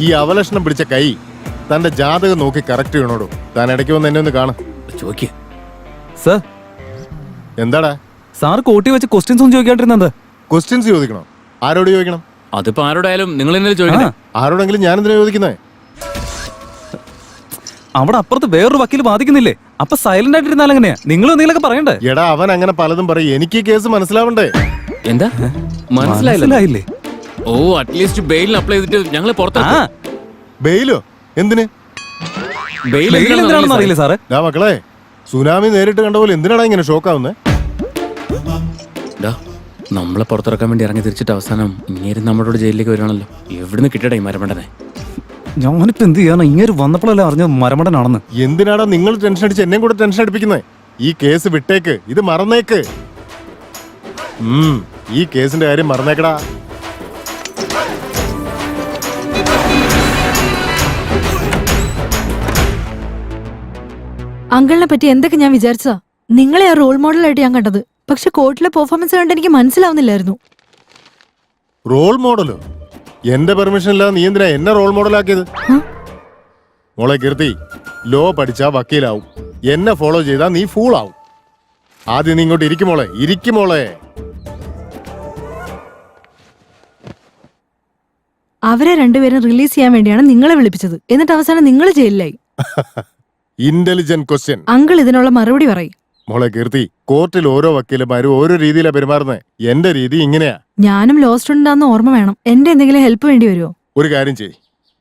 ഈ അവലക്ഷണം പിടിച്ച കൈ തന്റെ ജാതകം നോക്കി കറക്റ്റ് ചെയ്യണോടോ. താൻ ഇടയ്ക്ക് വന്ന് എന്നെ ഒന്ന് കാണും. ചോദിക്ക് സർ. എന്താടാ സാർ കോട്ടി വെച്ച് ക്വസ്റ്റ്യൻസ് ഒന്നും ചോദിക്കാണ്ടിരുന്നത്? ക്വസ്റ്റ്യൻസ് ചോദിക്കണോ? ആരോട് ചോദിക്കണം? അതിപ്പോ ആരോടായാലും നിങ്ങൾ എന്നെ ചോദിക്കണം. ആരോടെങ്കിലും ഞാൻ എന്തിനാ ചോദിക്കുന്നേ? അവിടെ അപ്പുറത്ത് വേറൊരു വക്കീൽ ബാധിക്കുന്നില്ലേ? അപ്പൊ സൈലന്റ് ആയിട്ടിരുന്നാൽ എങ്ങനെയാ? നിങ്ങൾ എന്തെങ്കിലുമൊക്കെ പറയണ്ടേ? എടാ അവൻ അങ്ങനെ പലതും പറയും. എനിക്ക് ഈ കേസ് മനസ്സിലാവണ്ടേ? എന്താ മനസ്സിലായില്ലേ? മനസ്സിലായില്ലേ? ഓ അറ്റ്ലീസ്റ്റ് ബെയിലിന് അപ്ലൈ ചെയ്തിട്ട് ഞങ്ങളെ ആ, പുറത്താക്കും. ബെയിലോ? എന്തിന്? ബെയിൽ bail എന്തിനാണെന്ന് അറിയില്ലേ സാറേ? ഡാ മക്കളെ, സുനാമി നേരിട്ട് കണ്ട പോലെ എന്തിനാടാ ഇങ്ങനെ ഷോക്കാവുന്നേ? നമ്മളെ പുറത്തിറക്കാൻ വേണ്ടി ഇറങ്ങി തിരിച്ചിട്ട് അവസാനം ഇങ്ങനെ നമ്മളോട് ജയിലിലേക്ക് വരികയാണല്ലോ. എവിടുന്ന് കിട്ടടേ ഈ മരമണ്ടനെ? ഞാനിപ്പോ എന്ത് ചെയ്യാനാ? ഇങ്ങനെ വന്നപ്പോഴല്ലേ അറിഞ്ഞത് മരമണ്ടനാണെന്ന്. എന്തിനാടാ നിങ്ങൾ ടെൻഷൻ അടിച്ച് എന്നെയും കൂടെ ടെൻഷൻ അടിപ്പിക്കുന്നേ? ഈ കേസ് വിട്ടേക്ക്, ഇത് മറന്നേക്ക്. ഈ കേസിന്റെ കാര്യം മറന്നേക്കടാ. അങ്കിളിനെ പറ്റി എന്തൊക്കെ ഞാൻ വിചാരിച്ചതാ. നിങ്ങളെ ആ റോൾ മോഡലായിട്ട് ഞാൻ കണ്ടത്. പക്ഷെ കോർട്ടിലെ പെർഫോമൻസ് കണ്ട് എനിക്ക് മനസ്സിലാവുന്നില്ലായിരുന്നു. റോൾ മോഡലോ? എന്റെ പെർമിഷൻ ഇല്ലാതെ നീ എന്തിനാ എന്നെ റോൾ മോഡലാക്കിയത്? മോളെ കീർത്തി, ലോ പഠിച്ചാ വക്കീലാവും. എന്നെ ഫോളോ ചെയ്താ നീ ഫൂൾ ആവും. ആദ്യം നീ ഇങ്ങോട്ട് ഇരിക്കുമോളെ, ഇരിക്കുമോളെ. അവരെ രണ്ടുപേരും റിലീസ് ചെയ്യാൻ വേണ്ടിയാണ് നിങ്ങളെ വിളിപ്പിച്ചത്. എന്നിട്ട് അവസാനം നിങ്ങൾ ജയിലിലായി. Intelligent question. അങ്കിൾ ഇതിനുള്ള മറുപടി പറയും. മോളെ കീർത്തി, കോർട്ടിൽ ഓരോ വക്കീലന്മാരും ഓരോ രീതിയിലാ പെരുമാറുന്നത്. എന്റെ രീതി ഇങ്ങനെയാ. ഞാനും ലോ സ്റ്റുഡന്റ് ആണെന്ന് ഓർമ്മ വേണം. എന്റെ എന്തെങ്കിലും ഹെൽപ്പ് വേണ്ടി വരുമോ? ഒരു കാര്യം ചെയ്യ്,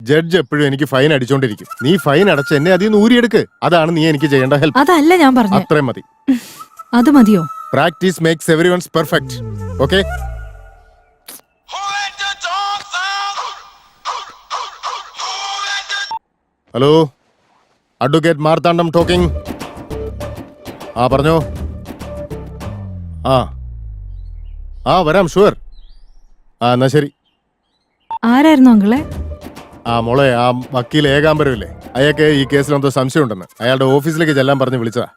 ജഡ്ജ് എപ്പോഴും എനിക്ക് ഫൈൻ അടിച്ചോണ്ടിരിക്കും. നീ ഫൈൻ അടച്ച് എന്നെ അതിൽ നിന്ന് ഊരിയെടുക്ക്. അതാണ് നീ എനിക്ക് ചെയ്യേണ്ട ഹെൽപ്പ്. അതല്ല ഞാൻ പറഞ്ഞു. അത്രയും മതി. അത് മതിയോ? Practice makes everyone's perfect. Okay? Hello, advocate Marthandam talking. ആ പറഞ്ഞോ. ആ വരാം, ഷുവർ. എന്നാ ശരി. ആരായിരുന്നു അങ്കിളെ? മോളെ, ആ വക്കീൽ ഏകാംബരമില്ലേ, അയാൾക്ക് ഈ കേസിൽ എന്തോ സംശയം ഉണ്ടെന്ന് അയാളുടെ ഓഫീസിലേക്ക് ചെല്ലാൻ പറഞ്ഞ് വിളിച്ചതാ.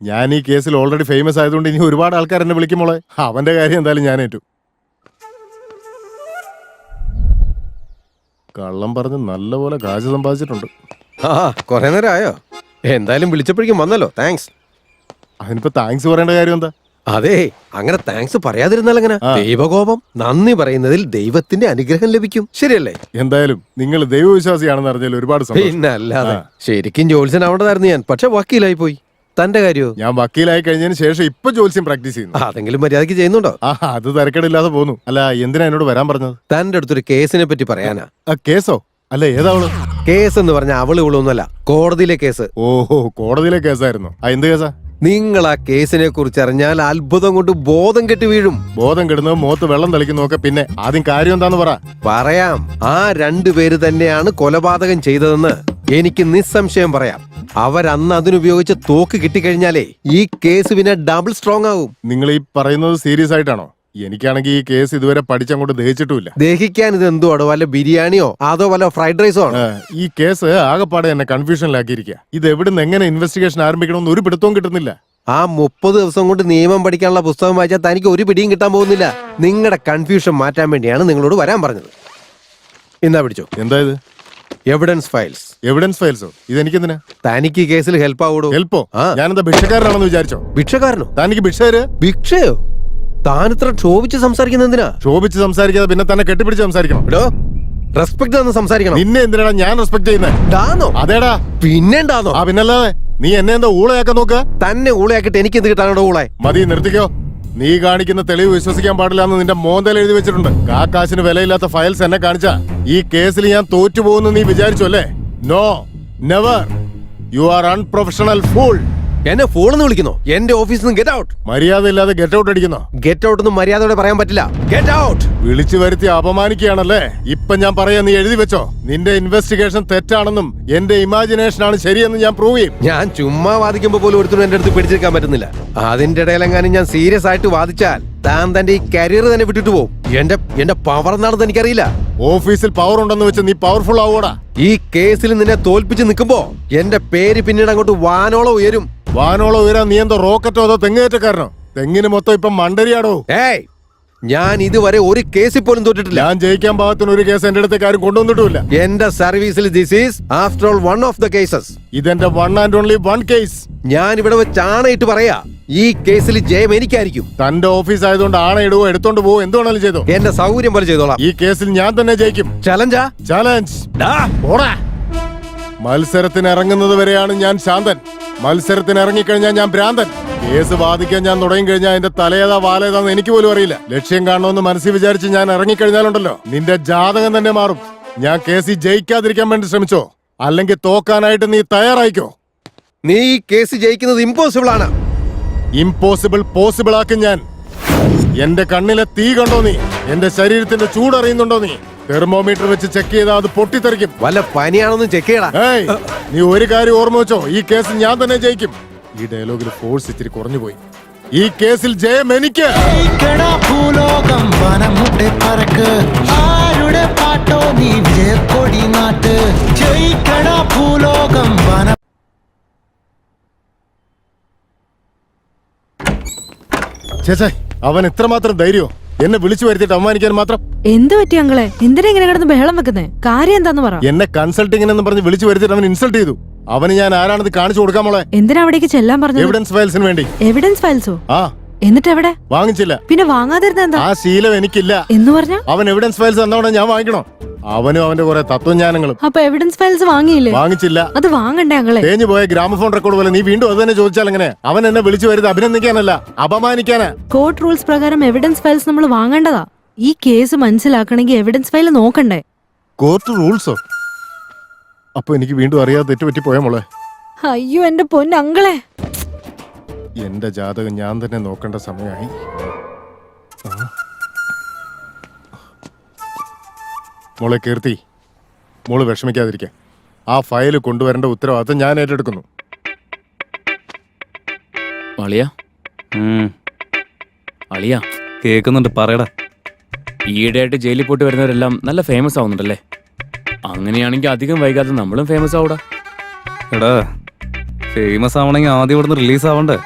ഞാൻ ഈ കേസിൽ ഓൾറെഡി ഫേമസ് ആയതുകൊണ്ട് ഇനി ഒരുപാട് ആൾക്കാർ എന്നെ വിളിക്കും. മോളെ, അവന്റെ കാര്യം എന്തായാലും ഞാൻ ഏറ്റു. കള്ളം പറഞ്ഞ് നല്ലപോലെ കാശ് സമ്പാദിച്ചിട്ടുണ്ട്. കൊറേ നേരം ആയോ? എന്തായാലും വിളിച്ചപ്പോഴേക്കും വന്നല്ലോ, താങ്ക്സ്. അതിനിപ്പോ താങ്ക്സ് പറയേണ്ട കാര്യം എന്താ? അതെ, അങ്ങനെ താങ്ക്സ് പറയാതിരുന്നാൽ എങ്ങനെ? ദൈവകോപം. നന്ദി പറയുന്നതിൽ ദൈവത്തിന്റെ അനുഗ്രഹം ലഭിക്കും, ശരിയല്ലേ? എന്തായാലും നിങ്ങൾ ദൈവവിശ്വാസിയാണെന്ന് അറിഞ്ഞാൽ ഒരുപാട് സന്തോഷം. പിന്നെ അല്ലാതെ. ശരിക്കും ജോത്സ്യനാവേണ്ടതായിരുന്നു ഞാൻ, പക്ഷെ വക്കീലായി പോയി. തന്റെ കാര്യോ? ഞാൻ വക്കീലായി കഴിഞ്ഞതിന് ശേഷം ഇപ്പൊ ജോത്സ്യം പ്രാക്ടീസ് ചെയ്യുന്നു. അതെങ്കിലും മര്യാദക്ക് ചെയ്യുന്നുണ്ടോ? അത് തിരക്കേടില്ലാതെ പോന്നു. അല്ല, എന്തിനാ എന്നോട് വരാൻ പറഞ്ഞത്? തന്റെ അടുത്തൊരു കേസിനെ പറ്റി പറയാനാ. കേസോ? അല്ല, ഏതാവള്? കേസ് എന്ന് പറഞ്ഞ അവള് ഇവളൊന്നുമല്ല, കോടതിയിലെ കേസ്. ഓഹോ, കോടതിയിലെ കേസായിരുന്നു. എന്ത് കേസാ? നിങ്ങൾ ആ കേസിനെ കുറിച്ച് അറിഞ്ഞാൽ അത്ഭുതം കൊണ്ട് ബോധം കെട്ടി വീഴും. ബോധം കെടുന്നത്, മുഖത്ത് വെള്ളം തളിക്കുന്നതൊക്കെ പിന്നെ. ആദ്യം കാര്യം എന്താന്ന് പറ. പറയാം. ആ രണ്ടുപേര് തന്നെയാണ് കൊലപാതകം ചെയ്തതെന്ന് എനിക്ക് നിസ്സംശയം പറയാം. അവരന്ന് അതിനുപയോഗിച്ച തോക്ക് കിട്ടിക്കഴിഞ്ഞാലേ ഈ കേസ് പിന്നെ ഡബിൾ സ്ട്രോങ് ആവും. നിങ്ങൾ ഈ പറയുന്നത് സീരിയസ് ആയിട്ടാണോ? എനിക്കാണെങ്കിൽ ഈ കേസ് ഇതുവരെ പഠിച്ചങ്ങോട്ട് ദഹിച്ചിട്ടുമില്ല. ദഹിക്കാൻ ഇത് എന്തുവാടോ? വല്ല ബിരിയാണിയോ അതോ വല്ല ഫ്രൈഡ് റൈസോ ആണ്? ഈ കേസ് ആകെപ്പാടെ എന്നെ കൺഫ്യൂഷനിലാക്കിയിരിക്കുക. ഇത് എവിടുന്ന് എങ്ങനെ ഇൻവെസ്റ്റിഗേഷൻ ആരംഭിക്കണമെന്ന് ഒരു പിടുത്തവും കിട്ടുന്നില്ല. ആ 30 ദിവസം കൊണ്ട് നിയമം പഠിക്കാനുള്ള പുസ്തകം വായിച്ചാൽ തനിക്ക് ഒരു പിടിയും കിട്ടാൻ പോകുന്നില്ല. നിങ്ങളുടെ കൺഫ്യൂഷൻ മാറ്റാൻ വേണ്ടിയാണ് നിങ്ങളോട് വരാൻ പറഞ്ഞത്. എന്നാ പിടിച്ചോ. എന്താ ഇത്? Evidence files. എവിഡൻസ് ഫയൽസോ? ഇതെനിക്കെന്തിനാ? തനിക്ക് ഈ കേസിൽ ഹെൽപ്പ് ആവൂടോ? ഹെൽപ്പോ? ഞാനെന്താ ഭിക്ഷക്കാരനാണെന്ന് വിചാരിച്ചോ? ഭിക്ഷക്കാരനോ? തനിക്ക് ഭിക്ഷ തരുക? ഭിക്ഷയോ? താനിത്ര ക്ഷോഭിച്ച് സംസാരിക്കുന്ന എന്തിനാ? ക്ഷോഭിച്ച് സംസാരിക്കാതെ പിന്നെ തന്നെ കെട്ടിപ്പിടിച്ച് സംസാരിക്കണം. റെസ്പെക്ട് തന്ന് സംസാരിക്കണം. നിന്നെ എന്തിനാ ഞാൻ റെസ്പെക്ട് ചെയ്യുന്നത്? അതേടാ. പിന്നെന്താന്നോ? പിന്നല്ലാതെ നീ എന്നെ എന്താ ഊളയാക്കാൻ നോക്കുക? തന്നെ ഊളയാക്കിട്ട് എനിക്ക് എന്ത് കിട്ടാനോ ഊളെ? മതി, നിർത്തിക്കോ. നീ കാണിക്കുന്ന തെളിവ് വിശ്വസിക്കാൻ പാടില്ല എന്ന് നിന്റെ മോന്തയിൽ എഴുതി വെച്ചിട്ടുണ്ട്. കാശിന് വിലയില്ലാത്ത ഫയൽസ് എന്നെ കാണിച്ച ഈ കേസിൽ ഞാൻ തോറ്റുപോകുന്നു നീ വിചാരിച്ചു അല്ലേ? No, never. You are unprofessional fool. എന്നെ ഫോണെന്ന് വിളിക്കുന്നോ? എന്റെ ഓഫീസിൽ നിന്ന് ഗെറ്റ് ഔട്ട്. മര്യാദ ഇല്ലാതെ ഗെറ്റ് ഔട്ട് അടിക്കുന്നോ? ഗെറ്റ് ഔട്ട് ഒന്നും മര്യാദയോടെ പറയാൻ പറ്റില്ല. Get out. വിളിച്ചു വരുത്തി അപമാനിക്കുകയാണല്ലേ? ഇപ്പൊ ഞാൻ പറയാ, നീ എഴുതി വെച്ചോ. നിന്റെ ഇൻവെസ്റ്റിഗേഷൻ തെറ്റാണെന്നും എന്റെ ഇമാജിനേഷൻ ആണ് ശരിയെന്നും ഞാൻ പ്രൂവ് ചെയ്യും. ഞാൻ ചുമ്മാ വാദിക്കുമ്പോ പോലും ഒരുത്തരും എന്റെ അടുത്ത് പിടിച്ചെടുക്കാൻ പറ്റുന്നില്ല. അതിന്റെ ഇടയിലെങ്ങാനും ഞാൻ സീരിയസ് ആയിട്ട് വാദിച്ചാൽ താൻ തന്റെ ഈ കരിയർ തന്നെ വിട്ടിട്ട് പോകും. എന്റെ പവർ എന്താണെന്ന് എനിക്കറിയില്ല. ഓഫീസിൽ പവർ ഉണ്ടെന്ന് വെച്ച് നീ പവർഫുൾ ആവൂടാ? ഈ കേസിൽ നിന്നെ തോൽപ്പിച്ച് നിൽക്കുമ്പോ എന്റെ പേര് പിന്നീട് അങ്ങോട്ട് വാനോളം ഉയരും. വാനോളം ഉയരാൻ നീ എന്തോ റോക്കറ്റോ അതോ തെങ്ങേറ്റക്കാരനോ? തെങ്ങിന് മൊത്തം ഇപ്പം മണ്ടരിയാടോ. ഏയ്, ഞാൻ ഇതുവരെ ഒരു കേസിൽ പോലും തോറ്റിട്ടില്ല. ഞാൻ ജയിക്കാൻ പാകത്തിന് ഒരു കേസ് എന്റെ അടുത്തേക്ക് ആരും കൊണ്ടുവന്നിട്ടുമില്ല. എന്റെ സർവീസിൽ this is after all one of the cases. ഇതെന്റെ one and only one case. ഞാൻ ഇവിടെ വെച്ച് ആണയിട്ട് പറയാ, ഈ കേസിൽ ജയം എനിക്കായിരിക്കും. തന്റെ ഓഫീസ് ആയതുകൊണ്ട് ആണയിടുവോ എടുത്തോണ്ട് പോവോ എന്ത് വേണേലും ചെയ്തോ. എന്റെ സൗകര്യം പോലെ ചെയ്തോളാം. ഈ കേസിൽ ഞാൻ തന്നെ ജയിക്കും. ചലഞ്ചാ? ചാലഞ്ച്. മത്സരത്തിന് ഇറങ്ങുന്നത് വരെയാണ് ഞാൻ ശാന്തൻ. മത്സരത്തിന് ഇറങ്ങിക്കഴിഞ്ഞാൽ ഞാൻ ഭ്രാന്തൻ. കേസ് വാദിക്കാൻ ഞാൻ തുടങ്ങി കഴിഞ്ഞാൽ എന്റെ തലയേതാ വാലേതാന്ന് എനിക്ക് പോലും അറിയില്ല. ലക്ഷ്യം കാണണമെന്ന് മനസ്സിൽ വിചാരിച്ച് ഞാൻ ഇറങ്ങിക്കഴിഞ്ഞാലുണ്ടല്ലോ, നിന്റെ ജാതകം തന്നെ മാറും. ഞാൻ കേസിൽ ജയിക്കാതിരിക്കാൻ വേണ്ടി ശ്രമിച്ചോ, അല്ലെങ്കിൽ തോക്കാനായിട്ട് നീ തയ്യാറായിക്കോ. നീ ഈ കേസ് ജയിക്കുന്നത് ഇമ്പോസിബിൾ ആണ്. ഇമ്പോസിബിൾ പോസിബിൾ ആക്കും ഞാൻ. എന്റെ കണ്ണിലെ തീ കണ്ടോ നീ? എന്റെ ശരീരത്തിന്റെ ചൂടറിയുന്നുണ്ടോ നീ? തെർമോമീറ്റർ വെച്ച് ചെക്ക് ചെയ്താൽ അത് പൊട്ടിത്തെറിക്കും. വല്ല പനിയാണെന്ന് ചെക്ക് ചെയ്യടാ. ഏയ്, നീ ഒരു കാര്യം ഓർമ്മ വെച്ചോ, ഈ കേസിൽ ഞാൻ തന്നെ ജയിക്കും. ഈ ഡയലോഗിൽ ഫോഴ്സ് ഇത്തിരി കുറഞ്ഞു പോയി. ഈ കേസിൽ ജയം എനിക്ക്. ഭൂലോകം വനമുട്ടെ പറക്ക് ആരുടെ പാട്ടോ നീ വിജയക്കൊടി നാട്ട് ജയിക്കട ഭൂലോകം വന. ചേച്ചേ, അവൻ എത്രമാത്രം ധൈര്യോ എന്നെ വിളിച്ചു വരുത്തിയിട്ട് അവമാനിക്കാൻ മാത്രം. എന്ത് പറ്റി അങ്ങളെ? എന്തിനാ ഇങ്ങനെ കിടന്ന് ബഹളം വെക്കുന്നേ? കാര്യം എന്താന്ന് പറ. എന്നെ കൺസൾട്ടിംഗ് പറഞ്ഞ് വിളിച്ചു വരുത്തിയിട്ട് അവൻ ഇൻസൾട്ട് ചെയ്തു. അവന് ഞാൻ ആരാണെന്ന് കാണിച്ചു കൊടുക്കാൻ മോളെ. എന്തിനാ അവിടേക്ക് ചെല്ലാൻ പറഞ്ഞു? എവിഡൻസ് ഫയൽസിന് വേണ്ടി. എവിഡൻസ് ഫയൽസോ? ആ. എന്നിട്ട് എവിടെ? വാങ്ങിച്ചില്ല. പിന്നെ വാങ്ങാതിരുന്ന എന്താ? ആ ശീലം എനിക്കില്ല. എന്ന് പറഞ്ഞ അവൻ എവിഡൻസ് ഫയൽസ് തന്നോടെ ഞാൻ വാങ്ങിക്കണോ? അവനും അവന്റെ കുറെ തത്വജ്ഞാനങ്ങളും. അപ്പൊ എവിഡൻസ് ഫയൽസ് വാങ്ങിയില്ലേ? വാങ്ങിച്ചില്ല. അത് വാങ്ങണ്ടേ അങ്ങളെ? തേഞ്ഞു പോയ ഗ്രാമഫോൺ റെക്കോർഡ് പോലെ നീ വീണ്ടും അത് തന്നെ ചോദിച്ചാൽ എങ്ങനെ? അവൻ എന്നെ വിളിച്ചു വരുന്നത് അഭിനന്ദിക്കാനല്ല, അപമാനിക്കാനാ. കോർട്ട് റൂൾസ് പ്രകാരം എവിഡൻസ് ഫയൽസ് നമ്മൾ വാങ്ങേണ്ടതാ. ഈ കേസ് മനസ്സിലാക്കണമെങ്കിൽ എവിഡൻസ് ഫയൽ നോക്കണ്ടേ? കോർട്ട് റൂൾസോ? അപ്പൊ എനിക്ക് വീണ്ടും അറിയാതെ തെറ്റുപറ്റി പോയ മോളെ. അയ്യോ എന്റെ പൊന്നങ്ങളെ, എന്റെ ജാതകം ഞാൻ തന്നെ നോക്കേണ്ട സമയമായി. മോളെ കീർത്തി, മോള് വിഷമിക്കാതിരിക്കാൻ. ആ ഫയല് കൊണ്ടുവരേണ്ട ഉത്തരവാദിത്തം ഞാൻ ഏറ്റെടുക്കുന്നു. അളിയാ, അളിയാ കേൾക്കുന്നുണ്ട്, പറയടാ. ഈയിടെയായിട്ട് ജയിലിൽ പോയിട്ട് വരുന്നവരെല്ലാം നല്ല ഫേമസ് ആവുന്നുണ്ടല്ലേ? അങ്ങനെയാണെങ്കിൽ അധികം വൈകാതെ നമ്മളും ഫേമസ് ആവൂടാ. എടാ, ഫേമസ് ആവണമെങ്കിൽ ആദ്യം ഇവിടുന്ന് റിലീസ് ആവണ്ടേ?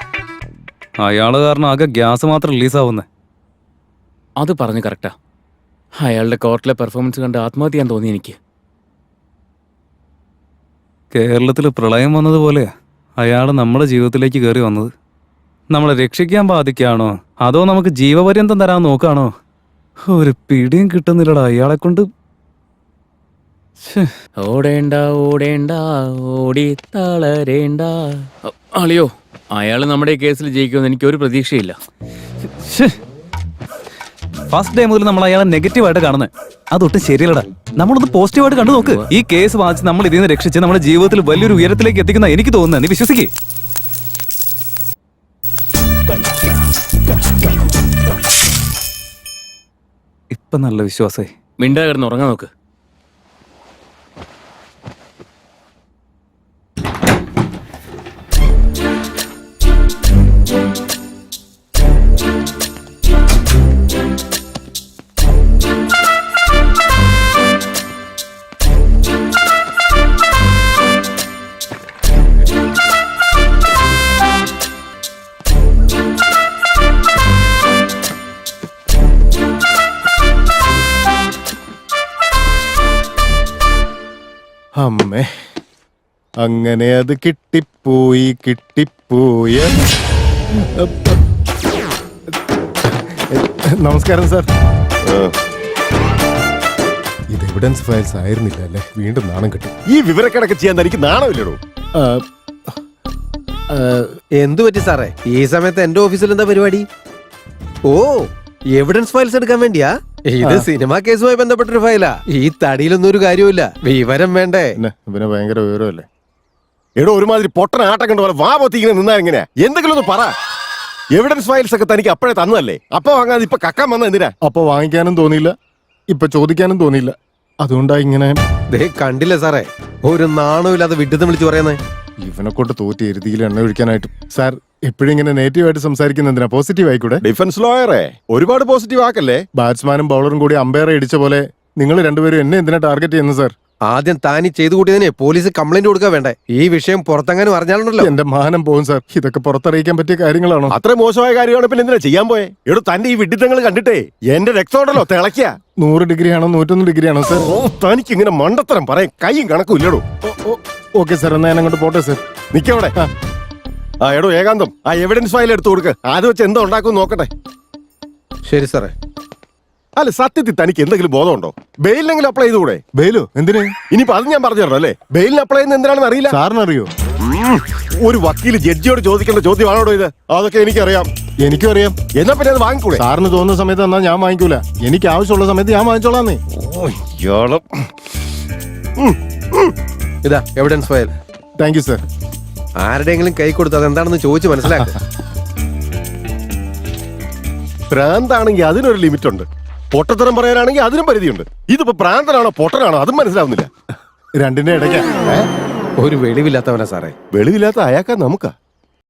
അയാള് കാരണം ആകെ ഗ്യാസ് മാത്രം റിലീസ് ആവുന്നേ. അത് പറഞ്ഞു കറക്റ്റാ. അയാളുടെ കോർട്ടിലെ പെർഫോമൻസ് കണ്ട് ആത്മഹത്യ ചെയ്യാൻ തോന്നി എനിക്ക്. കേരളത്തിൽ പ്രളയം വന്നതുപോലെ അയാൾ നമ്മുടെ ജീവിതത്തിലേക്ക് കയറി വന്നത്. നമ്മളെ രക്ഷിക്കാൻ ബാധിക്കാണോ അതോ നമുക്ക് ജീവപര്യന്തം തരാൻ നോക്കാണോ? ഒരു പിടിയും കിട്ടുന്നില്ലടാ അയാളെ കൊണ്ട്. ഓടേണ്ട ഓടേണ്ട ഓടി തളരേണ്ട. അളിയോ, അയാൾ നമ്മുടെ ഈ കേസിൽ ജയിക്കുമെന്ന് എനിക്ക് ഒരു പ്രതീക്ഷയില്ല. ഫസ്റ്റ് ഡേ മുതൽ നമ്മൾ അയാളെ നെഗറ്റീവായിട്ട് കാണുന്നത് അതൊട്ടും ശരിയല്ലടാ. നമ്മളൊന്ന് പോസിറ്റീവായിട്ട് കണ്ടു നോക്ക്. ഈ കേസ് വാങ്ങിച്ച് നമ്മൾ ഇതിൽ നിന്ന് രക്ഷിച്ച് നമ്മുടെ ജീവിതത്തിൽ വലിയൊരു ഉയരത്തിലേക്ക് എത്തിക്കുന്ന എനിക്ക് തോന്നുന്നത്. നീ വിശ്വസിക്കേ? ഇപ്പൊ നല്ല വിശ്വാസേ. മിണ്ടാ കിടന്ന് ഉറങ്ങാൻ നോക്ക്. അമ്മേ, അങ്ങനെ അത് കിട്ടിപ്പോയി. നമസ്കാരം സാർ. ഇത് എവിഡൻസ് ഫയൽസ് ആയിരുന്നില്ല അല്ലേ? വീണ്ടും നാണം കിട്ടും. ഈ വിവരക്കണക്ക് ചെയ്യാൻ എനിക്ക് നാണമില്ലടോ. എന്തു പറ്റി സാറേ? ഈ സമയത്ത് എന്റെ ഓഫീസിൽ എന്താ പരിപാടി? ഓ, എവിഡൻസ് ഫയൽസ് എടുക്കാൻ വേണ്ടിയാ? ഇത് സിനിമാ കേസുമായി ബന്ധപ്പെട്ടൊരു ഫയലാ. ഈ തടിയിലൊന്നും ഒരു കാര്യമില്ല. വിവരം വേണ്ടേ? ഇവനെ ഭയങ്കര വിവരമല്ലേ? എടോ, ഒരുമാതിരി പൊട്ടന ആട്ടം കണ്ട പോലെ വാ പൊത്തി ഇങ്ങനെ നിന്നാ എങ്ങനെയാ? എന്തെങ്കിലും ഒന്ന് പറ. എവിഡൻസ് ഫയൽസ് ഒക്കെ തനിക്ക് അപ്പോഴേ തന്നതല്ലേ? അപ്പൊ വാങ്ങാതെ ഇപ്പൊ കക്കാൻ വന്ന എന്തിനാ? അപ്പൊ വാങ്ങിക്കാനും തോന്നിയില്ല, ഇപ്പൊ ചോദിക്കാനും തോന്നിയില്ല. അതുകൊണ്ടാ ഇങ്ങനെ. ദേ കണ്ടില്ലേ സാറേ, ഒരു നാണമില്ലാതെ വിഡ്ഢിത്തം വിളിച്ചു പറയുന്നേ. ഇവനെ കൊണ്ട് തോറ്റി എരുതിയിൽ എണ്ണ ഒഴിക്കാനായിട്ട്. സാർ എപ്പോഴും ഇങ്ങനെ നെഗറ്റീവായിട്ട് സംസാരിക്കുന്ന എന്തിനാ? പോസിറ്റീവ് ആയിക്കൂടെ? ഡിഫൻസ് ലോയറെ ഒരുപാട് പോസിറ്റീവ് ആക്കല്ലേ. ബാറ്റ്സ്മാനും ബൗളറും കൂടി അമ്പയറെ ഇടിച്ച പോലെ നിങ്ങൾ രണ്ടുപേരും എന്നെ എന്തിനാ ടാർഗറ്റ് ചെയ്യുന്നത് സാർ? ആദ്യം താനി ചെയ്തു കൂട്ടിയതിനെ പോലീസ് കംപ്ലൈന്റ് കൊടുക്കാൻ വേണ്ടേ? ഈ വിഷയം പുറത്തെങ്ങാനും അറിഞ്ഞാലുണ്ടല്ലോ. എന്റെ മാനം പോകും സാർ. ഇതൊക്കെ പുറത്തറിയിക്കാൻ പറ്റിയ കാര്യങ്ങളാണോ? അത്ര മോശമായ കാര്യമാണ് പിന്നെ എന്തിനാ ചെയ്യാൻ പോയെ? എടോ തന്റെ ഈ വിഡിത്തങ്ങൾ കണ്ടിട്ടേ എന്റെ രക്തമുണ്ടല്ലോ തിളയ്ക്ക. 100 ഡിഗ്രി ആണോ 101 ഡിഗ്രി ആണോ സാർ? തനിക്ക് ഇങ്ങനെ മണ്ടത്തരം പറയാൻ കൈയും കണക്കും ഇല്ലടോ. ഓക്കെ സാർ, എന്നാ ഞാൻ അങ്ങോട്ട് പോട്ടെ സാർ. നിക്കവിടെ. ആ എടോ ഏകാന്തം, ആ എവിഡൻസ് ഫയൽ എടുത്തു കൊടുക്ക്. അത് വെച്ച് എന്താ ഉണ്ടാക്കും നോക്കട്ടെ. ശരി സാറേ. അല്ല സത്യത്തിൽ തനിക്ക് എന്തെങ്കിലും ബോധമുണ്ടോ? ബെയിലിനെങ്കിലും അപ്ലൈ ചെയ്തുകൂടെ? ബെയിലോ? എന്തിന്? ഇനിയിപ്പോ അത് ഞാൻ പറഞ്ഞു തരണം അല്ലേ? ബെയിലിന് അപ്ലൈ ചെയ്യുന്ന എന്തിനാണെന്ന് അറിയില്ല. സാറിനറിയോ? ഒരു വക്കീല് ജഡ്ജിയോട് ചോദിക്കേണ്ട ചോദ്യമാണോ ഇത്? അതൊക്കെ എനിക്കറിയാം. എനിക്കും അറിയാം. എന്നാ പിന്നെ അത് വാങ്ങിക്കൂടെ? സാറിന് തോന്നുന്ന സമയത്ത് എന്നാ ഞാൻ വാങ്ങിക്കൂല. എനിക്ക് ആവശ്യമുള്ള സമയത്ത് ഞാൻ വാങ്ങിച്ചോളാന്നേ. ഇതാ evidence file. Thank you sir. ആരുടെയെങ്കിലും കൈ കൊടുത്ത് അതെന്താണെന്ന് ചോദിച്ചു മനസ്സിലാക്കുക. ഭ്രാന്താണെങ്കിൽ അതിനൊരു ലിമിറ്റ് ഉണ്ട്. പൊട്ടത്തരം പറയാനാണെങ്കിൽ അതിനും പരിധിയുണ്ട്. ഇതിപ്പോ ഭ്രാന്തനാണോ പൊട്ടനാണോ അതും മനസ്സിലാവുന്നില്ല. രണ്ടിന്റെ ഇടയ്ക്കാ. ഒരു വെളിവില്ലാത്തവനാ സാറേ. വെളിവില്ലാത്ത അയാൾക്കാ നമുക്കാ.